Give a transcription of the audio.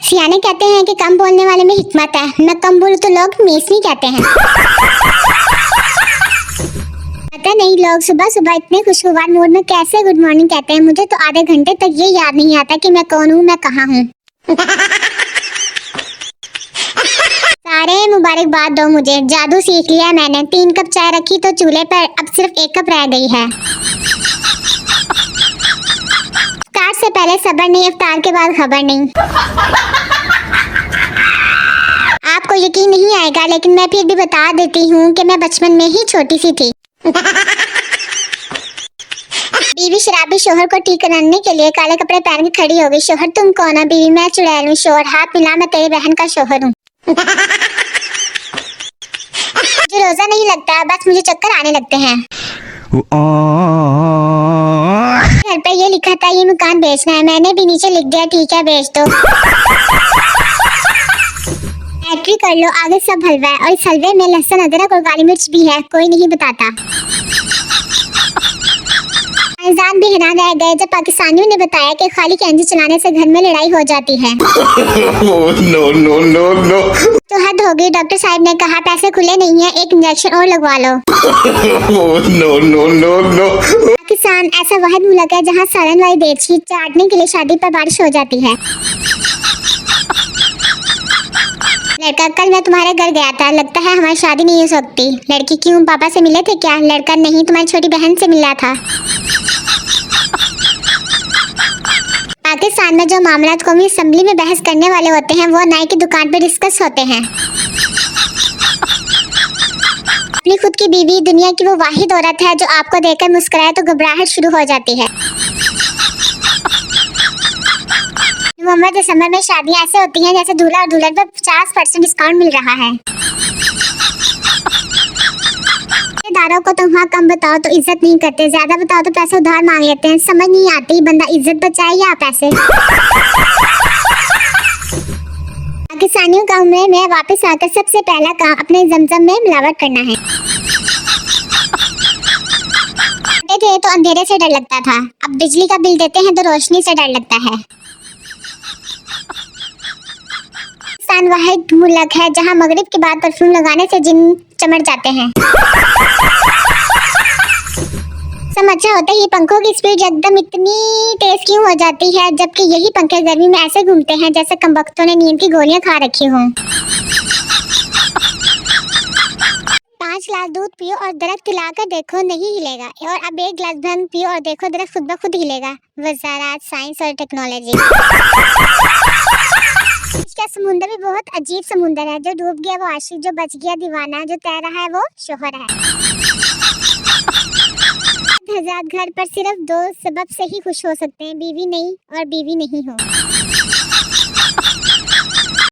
सियाने कहते हैं कि कम बोलने वाले में हिकमत है। मैं कम बोलूं तो लोग मेसनी कहते हैं। पता नहीं लोग सुबह सुबह इतने खुशगवार मूड में कैसे गुड मॉर्निंग कहते हैं। मुझे तो आधे घंटे तक ये याद नहीं आता कि मैं कौन हूँ, मैं कहाँ हूँ। सारे मुबारकबाद दो मुझे, जादू सीख लिया मैंने। 3 कप चाय रखी तो चूल्हे पर अब सिर्फ 1 कप रह गई है। इफ्तार से पहले सब्र नहीं, इफ्तार के बाद खबर नहीं। आपको यकीन नहीं आएगा लेकिन मैं फिर भी बता देती हूँ कि मैं बचपन में ही छोटी सी थी। बीवी शराबी शोहर को ठीक कराने के लिए काले कपड़े पहन के खड़ी हो गई। शोहर तुम कौन है? बीवी मैं चुड़ैल हूँ। शोहर हाथ मिला, मैं तेरी बहन का शोहर हूँ। मुझे रोजा नहीं लगता, बस मुझे चक्कर आने लगते हैं। घर पे ये लिखा था ये मकान बेचना है, मैंने भी नीचे लिख दिया ठीक है बेच दो। एंट्री कर लो, आगे सब हलवा है और इस हलवे में लहसुन अदरक और काली मिर्च भी है, कोई नहीं बताता। इंसान भी हैरान रह गए जब पाकिस्तानियों ने बताया कि खाली कैंजी चलाने से घर में लड़ाई हो जाती है। No no no no. तो हद हो गई, डॉक्टर साहब ने कहा पैसे खुले नहीं है, एक इंजेक्शन और लगवा लो। No no no no. Pakistan ऐसा वाहिद मुल्क है जहाँ सालन वाली देची चाटने के लिए शादी पर बारिश हो जाती है। लड़का कल मैं तुम्हारे घर गया था, लगता है हमारी शादी नहीं हो सकती। लड़की क्यों, पापा से मिले थे क्या? लड़का नहीं, तुम्हारी छोटी बहन से मिला था। पाकिस्तान में जो मामलात कौमी असेंबली में बहस करने वाले होते हैं वो नाई की दुकान पर डिस्कस होते हैं। अपनी खुद की बीवी दुनिया की वो वाहिद औरत है जो आपको देखकर मुस्कुराए तो घबराहट शुरू हो जाती है। नवंबर दिसंबर में शादियां ऐसे होती हैं जैसे दूल्हा और दुल्हन पर 50% डिस्काउंट मिल रहा है। रिश्तेदारों को तनख्वाह कम बताओ तो इज्जत नहीं करते, ज्यादा बताओ तो पैसे उधार मांग लेते हैं। समझ नहीं आती बंदा इज्जत बचाए या पैसे। पाकिस्तानियों का उम्र में वापस आकर सबसे पहला काम अपने जमजम में मिलावट करना है। थे तो अंधेरे से डर लगता था, अब बिजली का बिल देते हैं तो रोशनी से डर लगता है। पाकिस्तान वाहिद मुल्क है जहां मगरिब के बाद परफ्यूम लगाने से जिन चमक जाते हैं। समझा होता ही पंखों की स्पीड एकदम इतनी तेज क्यों हो जाती है, जबकि यही पंखे गर्मी में ऐसे घूमते हैं जैसे कमबख्तों ने नींद की गोलियां खा रखी हों। 5 गिलास दूध पियो और दरख्त हिलाकर देखो नहीं हिलेगा, और अब 1 गिलास भंग पियो और देखो दरख्त खुद ब खुद हिलेगा। वजारत साइंस और टेक्नोलॉजी। इसका समुंदर भी बहुत अजीब समुंदर है, जो डूब गया वो आशिक, जो बच गया दीवाना, जो तैर रहा है वो शोहर है। हज़ार घर पर सिर्फ 2 सबब से ही खुश हो सकते हैं, बीवी नहीं और बीवी नहीं हो।